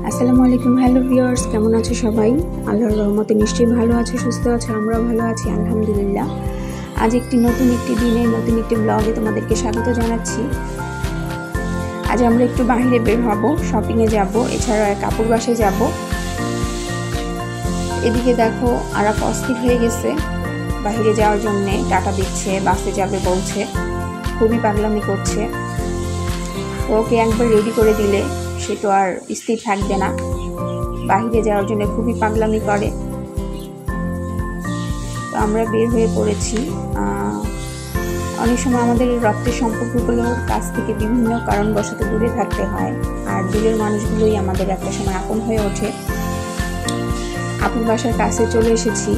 আসসালামু আলাইকুম। Hello viewers, কেমন আছো সবাই? আল্লাহর রহমতে নিশ্চয়ই ভালো আছো, সুস্থ আছো। আমরাও ভালো আছি আলহামদুলিল্লাহ। আজ নতুন একটি দিনে নতুন একটি ব্লগে তোমাদেরকে স্বাগত জানাচ্ছি। আজ আমরা একটু বাইরে বের হব, শপিংয়ে যাব, এছাড়া কাপড় বাসায় যাব। এদিকে দেখো আরাফ অস্থির হয়ে গেছে বাইরে যাওয়ার জন্যে, টাটা দিচ্ছে, বাসে যাবে বলছে, খুবই পাগলামি করছে। ওকে একবার রেডি করে দিলে সে তো আর স্থির থাকবে না, বাইরে যাওয়ার জন্য খুবই পাগলামি করে। তো আমরা বের হয়ে পড়েছি। অনেক সময় আমাদের রক্তের সম্পর্কগুলোর কাছ থেকে বিভিন্ন কারণবশত দূরে থাকতে হয়, আর দূরের মানুষগুলোই আমাদের একটা সময় আপন হয়ে ওঠে। আপুর বাসার কাছে চলে এসেছি।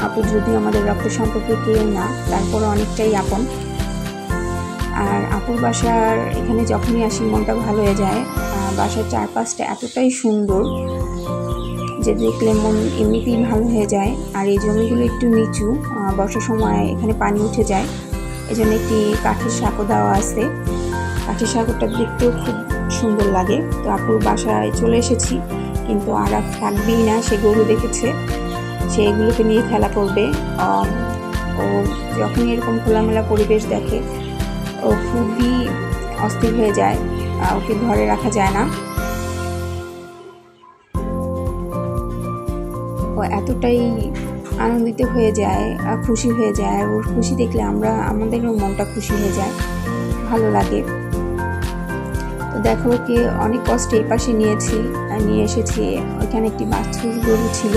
আপু যদিও আমাদের রক্তের সম্পর্কে কেউ না, তারপরে অনেকটাই আপন। আর আপুর বাসার এখানে যখনই আসি মনটা ভালো হয়ে যায়। বাসার চারপাশটা এতটাই সুন্দর যে দেখলে মন এমনিতেই ভালো হয়ে যায়। আর এই জমিগুলো একটু নিচু, বর্ষার সময় এখানে পানি উঠে যায়, এই জন্য একটি কাঠের সাঁকো দেওয়া আছে। কাঠের সাঁকোটা দেখতেও খুব সুন্দর লাগে। তো আপুর বাসায় চলে এসেছি, কিন্তু আর থাকবেই না। সে গরু দেখেছে, সে এগুলোকে নিয়ে খেলা করবে। ও যখনই এরকম খোলামেলা পরিবেশ দেখে ও খুবই অস্থির হয়ে যায়, ওকে ঘরে রাখা যায় না। ও এতটাই আনন্দিত হয়ে যায়, খুশি হয়ে যায়। ওর খুশি দেখলে আমাদেরও মনটা খুশি হয়ে যায়, ভালো লাগে। তো দেখো ওকে অনেক কষ্টে এই পাশে নিয়ে এসেছি। ওইখানে একটি বাছুর গরু ছিল,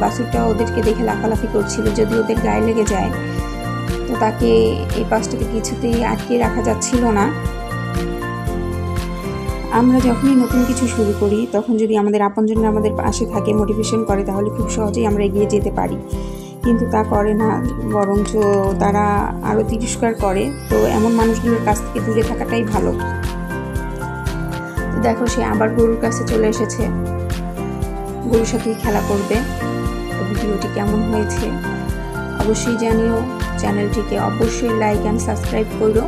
বাছুরটা ওদেরকে দেখে লাফালাফি করছিল, যদি ওদের গায়ে লেগে যায়। তো তাকে এই পাশটাতে কিছুতেই আটকে রাখা যাচ্ছিল না। আমরা যখনই নতুন কিছু শুরু করি তখন যদি আমাদের আপনজন আমাদের পাশে থাকে, মোটিভেশন করে, তাহলে খুব সহজেই আমরা এগিয়ে যেতে পারি। কিন্তু তা করে না, বরঞ্চ তারা আরও তিরস্কার করে। তো এমন মানুষগুলোর কাছ থেকে দূরে থাকাটাই ভালো। তো দেখো সে আবার গরুর কাছে চলে এসেছে, গরুর সাথেই খেলা করবে। তো ভিডিওটি কেমন হয়েছে অবশ্যই জানিও। চ্যানেলটিকে অবশ্যই লাইক অ্যান্ড সাবস্ক্রাইব করো।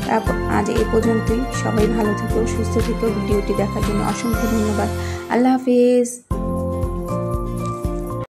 তারপর আজ এ পর্যন্তই। সবাই ভালো থেকো, সুস্থ থেকো। ভিডিওটি দেখার জন্য অসংখ্য ধন্যবাদ। আল্লাহ হাফেজ।